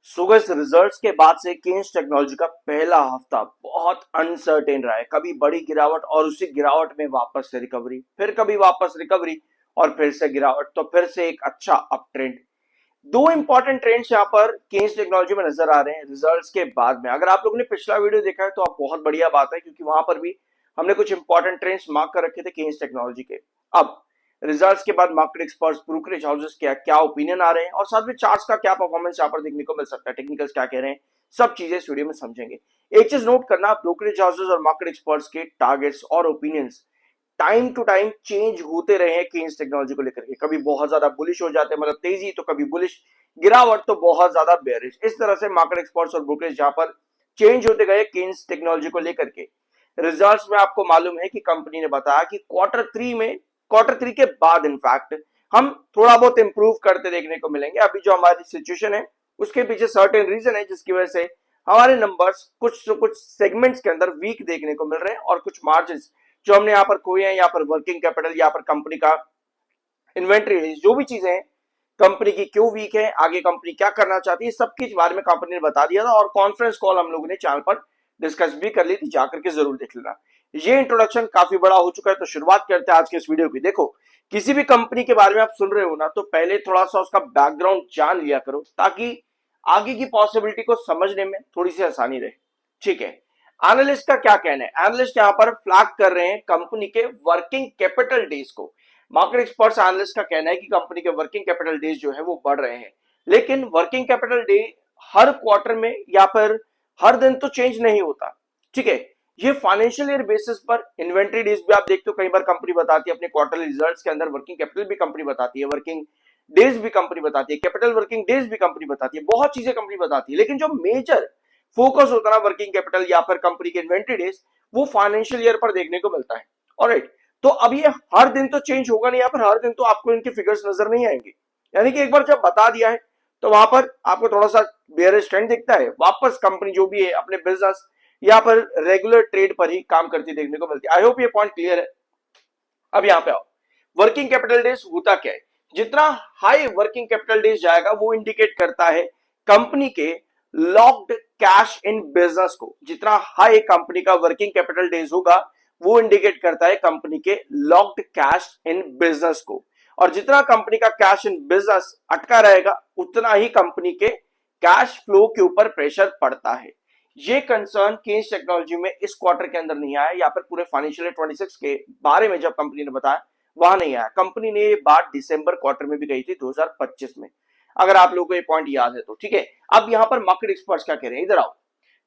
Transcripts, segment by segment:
सुगस results के बाद से केन्स टेक्नोलॉजी का पहला हफ्ता बहुत अनसर्टेन रहा है। कभी बड़ी गिरावट और उसी गिरावट में वापस से रिकवरी, फिर कभी वापस रिकवरी और फिर से गिरावट, तो फिर से एक अच्छा अप ट्रेंड। दो इंपॉर्टेंट ट्रेंड्स यहाँ पर केन्स टेक्नोलॉजी में नजर आ रहे हैं रिजल्ट्स के बाद में। अगर आप लोगों ने पिछला वीडियो देखा है तो आप बहुत बढ़िया बात है, क्योंकि वहां पर भी हमने कुछ इंपॉर्टेंट ट्रेंड्स मार्क कर रखे थे केन्स टेक्नोलॉजी के। अब रिजल्ट्स के बाद मार्केट एक्सपर्ट्स, ब्रोकरेज हाउसेस क्या क्या ओपिनियन आ रहे हैं और साथ में चार्ट्स का क्या परफॉर्मेंस यहाँ पर देखने को मिल सकता है, टेक्निकल्स क्या कह रहे हैं, सब चीजें इस वीडियो में समझेंगे। एक चीज नोट करना, ब्रोकरेज हाउसेस और मार्केट एक्सपर्ट्स के टारगेट्स और opinions time to time change होते रहे हैं केन्स टेक्नोलॉजी को लेकर के। कभी बहुत ज्यादा बुलिश हो जाते हैं, मतलब तेजी, तो कभी बुलिश गिरावट, तो बहुत ज्यादा बेरिश। इस तरह से मार्केट एक्सपर्ट्स और ब्रोकरेज जहां पर चेंज होते गए केन्स टेक्नोलॉजी को लेकर के। रिजल्ट्स में आपको मालूम है कि कंपनी ने बताया कि क्वार्टर थ्री के बाद इनफैक्ट हम थोड़ा बहुत इंप्रूव करते देखने को मिलेंगे। अभी जो हमारी सिचुएशन है उसके पीछे सर्टेन रीजन है जिसकी वजह से हमारे नंबर्स कुछ सेगमेंट्स के अंदर वीक देखने को मिल रहे हैं, और कुछ मार्जिन जो हमने यहाँ पर खोए हैं, यहाँ पर वर्किंग कैपिटल, यहाँ पर कंपनी का इन्वेंट्री, जो भी चीजें हैं कंपनी की क्यों वीक है, आगे कंपनी क्या करना चाहती है, सबके बारे में कंपनी ने बता दिया था। और कॉन्फ्रेंस कॉल हम लोगों ने चैनल पर डिस्कस भी कर ली थी, जाकर के जरूर देख लेना। ये इंट्रोडक्शन काफी बड़ा हो चुका है, तो शुरुआत करते हैं आज के इस वीडियो की। देखो, किसी भी कंपनी के बारे में आप सुन रहे हो ना, तो पहले थोड़ा सा उसका बैकग्राउंड जान लिया करो, ताकि आगे की पॉसिबिलिटी को समझने में थोड़ी सी आसानी रहे। ठीक है, एनालिस्ट का क्या कहना है? एनालिस्ट यहाँ पर फ्लैग कर रहे हैं कंपनी के वर्किंग कैपिटल डेज को। मार्केट एक्सपर्ट्स एनालिस्ट का कहना है कि कंपनी के वर्किंग कैपिटल डेज जो है वो बढ़ रहे हैं, लेकिन वर्किंग कैपिटल डे हर क्वार्टर में या फिर हर दिन तो चेंज नहीं होता। ठीक है, ये फाइनेंशियल ईयर बेसिस पर इन्वेंट्री डेज भी आप देखते हो, कई बार कंपनी बताती है अपने क्वार्टरली रिजल्ट्स के अंदर, वर्किंग कैपिटल भी कंपनी बताती है, वर्किंग डेज भी कंपनी बताती है, कैपिटल वर्किंग डेज भी कंपनी बताती है, बहुत चीजें कंपनी बताती है। लेकिन जो मेजर फोकस होता है ना वर्किंग कैपिटल या फिर कंपनी के इन्वेंट्री डेज, वो फाइनेंशियल ईयर पर देखने को मिलता है। ऑलराइट, तो अब ये हर दिन तो चेंज होगा नहीं, यहाँ पर हर दिन तो आपको इनके फिगर्स नजर नहीं आएंगे। यानी कि एक बार जब बता दिया है तो वहां पर आपको थोड़ा सा बेयरिश ट्रेंड दिखता है, वापस कंपनी जो भी है अपने बिजनेस यहाँ पर रेगुलर ट्रेड पर ही काम करती देखने को मिलती है। आई होप ये पॉइंट क्लियर है। अब यहाँ पे आओ, वर्किंग कैपिटल डेज होता क्या है? जितना हाई वर्किंग कैपिटल डेज जाएगा वो इंडिकेट करता है कंपनी के लॉक्ड कैश इन बिजनेस को। जितना हाई कंपनी का वर्किंग कैपिटल डेज होगा वो इंडिकेट करता है कंपनी के लॉक्ड कैश इन बिजनेस को। और जितना कंपनी का कैश इन बिजनेस अटका रहेगा उतना ही कंपनी के कैश फ्लो के ऊपर प्रेशर पड़ता है। ये कंसर्न केन्स टेक्नोलॉजी में इस क्वार्टर के अंदर नहीं आया, या फिर पूरे फाइनेंशियल ईयर 26 के बारे में जब कंपनी ने बताया वहां नहीं आया। कंपनी ने ये बात दिसंबर क्वार्टर में भी कही थी 2025 में, अगर आप लोगों को ये पॉइंट याद है तो। ठीक है, अब यहां पर मार्केट एक्सपर्ट्स क्या कह रहे हैं, इधर आओ।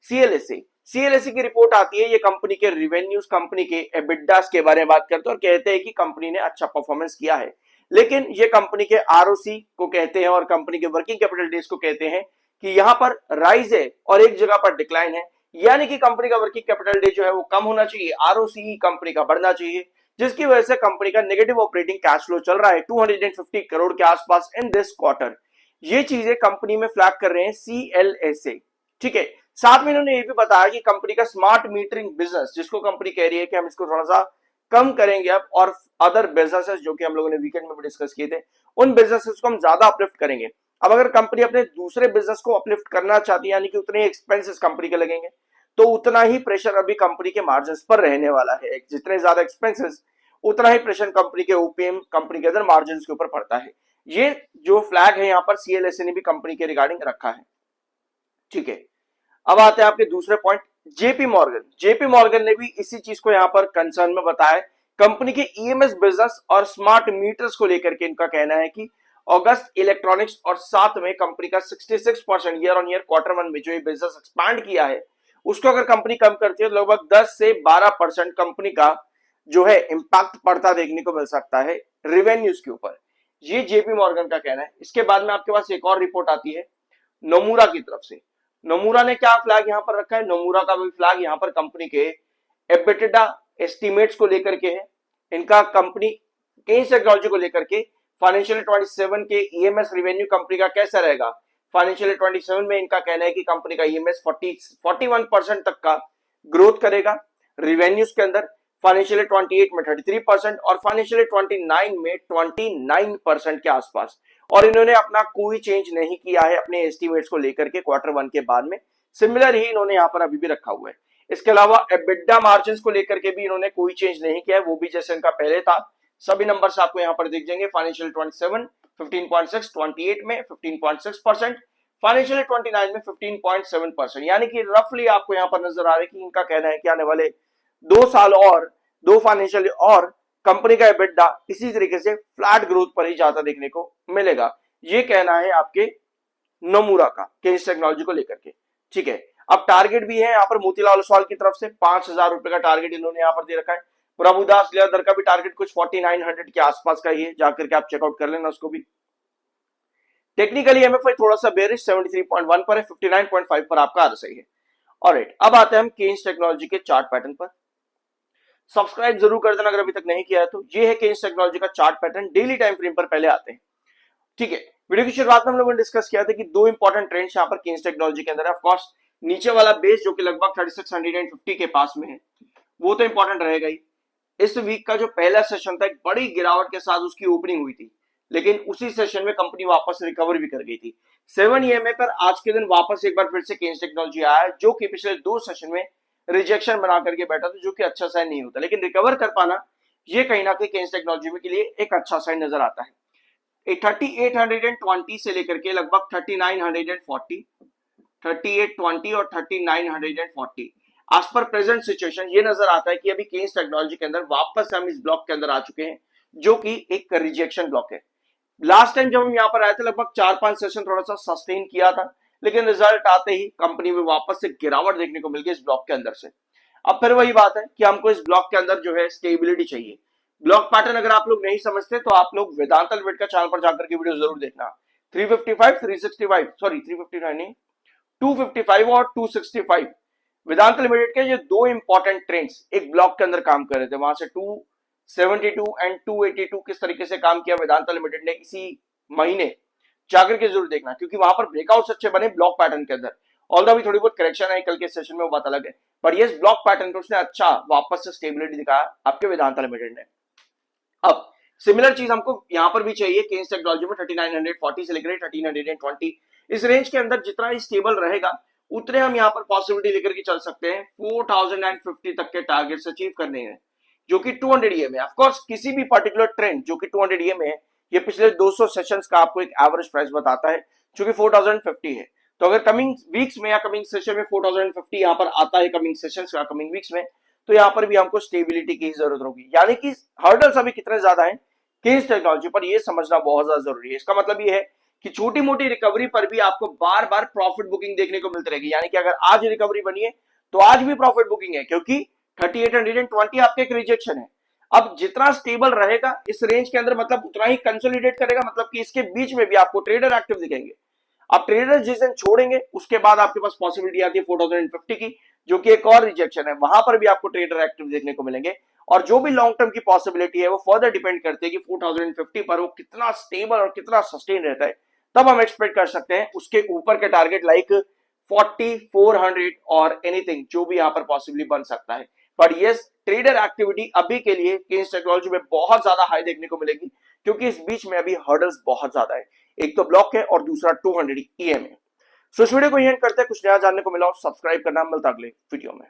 सीएलएसए की रिपोर्ट आती है, ये कंपनी के रिवेन्यूज, कंपनी के एबिटडास के बारे में बात करते हैं और कहते हैं कि कंपनी ने अच्छा परफॉर्मेंस किया है। लेकिन ये कंपनी के आरओसी को कहते हैं और कंपनी के वर्किंग कैपिटल डेज को कहते हैं कि यहां पर राइज है और एक जगह पर डिक्लाइन है। यानी कि कंपनी का वर्किंग कैपिटल डे जो है वो कम होना चाहिए, आरओसी कंपनी का बढ़ना चाहिए, जिसकी वजह से कंपनी का नेगेटिव ऑपरेटिंग कैश फ्लो चल रहा है 250 करोड़ के आसपास इन दिस क्वार्टर। ये चीजें कंपनी में फ्लैग कर रहे हैं सीएलएसए। ठीक है, साथ में इन्होंने ये भी बताया कि कंपनी का स्मार्ट मीटरिंग बिजनेस, जिसको कंपनी कह रही है कि हम इसको थोड़ा सा कम करेंगे अब, और अदर बिजनेसेस जो कि हम लोगों ने वीकेंड में भी डिस्कस किए थे, उन बिजनेसेस को हम ज्यादा अपलिफ्ट करेंगे। अब अगर कंपनी अपने दूसरे बिजनेस को अपलिफ्ट करना चाहती है, यानी कि उतने एक्सपेंसेस कंपनी के लगेंगे, तो उतना ही प्रेशर अभी कंपनी के मार्जिन पर रहने वाला है। जितने ज्यादा एक्सपेंसेस उतना ही प्रेशर कंपनी के ओपीएम, कंपनी के अदर मार्जिन के ऊपर पड़ता है। ये जो फ्लैग है यहाँ पर सीएलएसए ने भी कंपनी के रिगार्डिंग रखा है। ठीक है, अब आते हैं आपके दूसरे पॉइंट, जेपी मॉर्गन ने भी इसी चीज को यहाँ पर कंसर्न में बताया। कंपनी के ईएमएस बिजनेस और स्मार्ट मीटर्स को लेकर के इनका कहना है कि अगस्त इलेक्ट्रॉनिक्स और साथ में कंपनी का 66% year on year quarter one में जो ये बिजनेस एक्सपांड किया है, उसको अगर कंपनी कम करती है तो लगभग 10 से 12% कंपनी का जो है इंपैक्ट पड़ता देखने को मिल सकता है रिवेन्यूज के ऊपर। ये जेपी मॉर्गन का कहना है। इसके बाद में आपके पास एक और रिपोर्ट आती है नोमुरा की तरफ से। नोमुरा ने क्या फ्लैग यहां पर रखा है? नोमुरा का भी फ्लैग यहां पर कंपनी के एबिटा एस्टिमेट्स को लेकर के है। इनका कंपनी केन्स टेक्नोलॉजी को लेकर के फाइनेंशियल 27 के ईएमएस रेवेन्यू कंपनी का कैसा रहेगा, फाइनेंशियल 27 में इनका कहना है कि कंपनी का ईएमएस 41% तक का ग्रोथ करेगा रिवेन्यूज के अंदर, फाइनेंशियल 28 में 33% और फाइनेंशियल 29 में 29% के आसपास। और इन्होंने अपना कोई चेंज नहीं किया है अपने एस्टिमेट्स को लेकर के Q1 के बाद में, सिमिलर ही इन्होंने यहाँ पर अभी भी रखा हुआ है। इसके अलावा एबिडा मार्जिन को लेकर के भी इन्होंने कोई चेंज नहीं किया है, वो भी जैसे इनका पहले था। सभी नंबर्स आपको यहाँ पर दिख जाएंगे। फाइनेंशियल 27 15.6, 28 में 15.6%, फाइनेंशियल 29 में 15.7%, यानी कि रफली आपको यहाँ पर नजर आ रहा है कि इनका कहना है कि आने वाले 2 साल और 2 फाइनेंशियल और कंपनी का एबिडा इसी तरीके से फ्लैट ग्रोथ पर ही ज्यादा देखने को मिलेगा। ये कहना है आपके नोमुरा का केन्स टेक्नोलॉजी को लेकर के। ठीक है, अब टारगेट भी है यहाँ पर मोतीलाल ओसवाल की तरफ से 5,000 रुपए का टारगेट इन्होंने यहाँ पर दे रखा है। प्रभुदास लेदर का भी टारगेट कुछ 4900 के आसपास का ही है, जाकर के आप चेकआउट कर लेना उसको भी। टेक्निकली एमएफआई थोड़ा सा बेरिश 73.1 पर है, 59.5 पर आपका RSI है। ऑलराइट, अब आते हैं हम केन्स टेक्नोलॉजी के चार्ट पैटर्न पर। सब्सक्राइब जरूर कर देना अगर अभी तक नहीं किया है तो। ये है केन्स टेक्नोलॉजी का chart pattern, daily time frame पर पहले आते हैं। ठीक है, वीडियो की शुरुआत में हम लोगों ने डिस्कस किया था कि 2 इंपॉर्टेंट ट्रेंड्स यहाँ पर केन्स टेक्नोलॉजी के अंदर है। ऑफ कोर्स नीचे वाला बेस जो कि लगभग 3650 के पास में है, वो तो इंपॉर्टेंट रहेगा ही। इस वीक का जो पहला सेशन था, एक बड़ी गिरावट के साथ उसकी ओपनिंग हुई थी, लेकिन उसी सेशन में कंपनी वापस रिकवर भी कर गई थी। 7 EMA पर आज के दिन वापस एक बार फिर से केन्स टेक्नोलॉजी आया, जो कि पिछले 2 सेशन में रिजेक्शन बना करके बैठा था, जो कि अच्छा साइन नहीं होता, लेकिन रिकवर कर पाना ये कहीं ना कहीं केन्स टेक्नोलॉजी के लिए एक अच्छा साइन नजर आता है। 3820 से लेकर के लगभग 3940, 3820 और 3940 आज पर प्रेजेंट सिचुएशन ये नजर आता है कि अभी केन्स टेक्नोलॉजी के अंदर वापस हम इस ब्लॉक के अंदर आ चुके हैं, जो कि एक रिजेक्शन ब्लॉक है। लास्ट टाइम जब हम यहाँ पर आए थे लगभग 4-5 सेशन थोड़ा सा सस्टेन किया था, लेकिन रिजल्ट आते ही कंपनी में वापस से गिरावट देखने को मिल गई इस ब्लॉक के अंदर से। अब फिर वही बात है कि हमको इस ब्लॉक के अंदर जो है स्टेबिलिटी चाहिए। ब्लॉक पैटर्न अगर आप लोग नहीं समझते तो आप लोग वेदांता लिमिटेड का चैनल पर जाकर के वीडियो जरूर देखना। 355, 365, सॉरी 359 नहीं, 255 और 265 वेदांता लिमिटेड के ये 2 इंपॉर्टेंट ट्रेंड्स एक ब्लॉक के अंदर काम कर रहे थे। वहां से 272 एंड 282 किस तरीके से काम किया वेदांता लिमिटेड ने इसी महीने, जाकर के जरूर देखना, क्योंकि वहां पर ब्रेकआउट अच्छे बने ब्लॉक पैटर्न के अंदर। ऑल्दो भी थोड़ी बहुत करेक्शन आई कल के सेशन में, वो बात अलग है, पर ये ब्लॉक पैटर्न पे उसने अच्छा वापस से स्टेबिलिटी दिखाया आपके वेदांता लिमिटेड ने। अब सिमिलर चीज हमको यहां पर भी चाहिए केन्स टेक्नोलॉजी में 3940 से लेकर 1320 इस रेंज के अंदर जितना ही स्टेबल रहेगा उतने हम यहाँ पर पॉसिबिलिटी लेकर के चल सकते हैं 4050 तक के टारगेट्स अचीव करने हैं, जो कि 200 EMA है। ऑफ कोर्स किसी भी पर्टिकुलर ट्रेंड जो कि 200 EMA है, ये पिछले 200 सेशंस का आपको एक एवरेज प्राइस बताता है, जो कि 4050 है। तो अगर कमिंग वीक्स में या कमिंग सेशन में 4050 यहाँ पर आता है कमिंग सेशंस का कमिंग वीक्स में, तो यहाँ पर भी हमको स्टेबिलिटी की जरूरत होगी। यानी कि हर्डल्स अभी कितने ज्यादा हैं केन्स टेक्नोलॉजी पर, ये समझना बहुत ज्यादा जरूरी है। इसका मतलब ये है कि छोटी मोटी रिकवरी पर भी आपको बार बार प्रॉफिट बुकिंग देखने को मिलती रहेगी। यानी कि अगर आज रिकवरी बनी है तो आज भी प्रॉफिट बुकिंग है, क्योंकि 3820 आपके एक रिजेक्शन है। अब जितना स्टेबल रहेगा इस रेंज के अंदर, मतलब उतना ही कंसोलिडेट करेगा, मतलब कि इसके बीच में भी आपको ट्रेडर एक्टिव दिखेंगे। अब ट्रेडर जिस दिन छोड़ेंगे उसके बाद आपके पास पॉसिबिलिटी आती है 4050 की, जो कि एक और रिजेक्शन है, वहां पर भी आपको ट्रेडर एक्टिव देखने को मिलेंगे। और जो भी लॉन्ग टर्म की पॉसिबिलिटी है वो फर्दर डिपेंड करती है कि 4050 पर वो कितना स्टेबल और कितना सस्टेन रहता है, तब हम एक्सपेक्ट कर सकते हैं उसके ऊपर के टारगेट लाइक 4400 और एनीथिंग जो भी यहां पर पॉसिबली बन सकता है। पर यस, ट्रेडर एक्टिविटी अभी के लिए केन्स टेक्नोलॉजी में बहुत ज्यादा हाई देखने को मिलेगी, क्योंकि इस बीच में अभी हर्डल्स बहुत ज्यादा है। एक तो ब्लॉक है और दूसरा 200 EMA। सो इस वीडियो को यहीं करते हैं। कुछ नया जानने को मिला और सब्सक्राइब करना, मिलता अगले वीडियो में।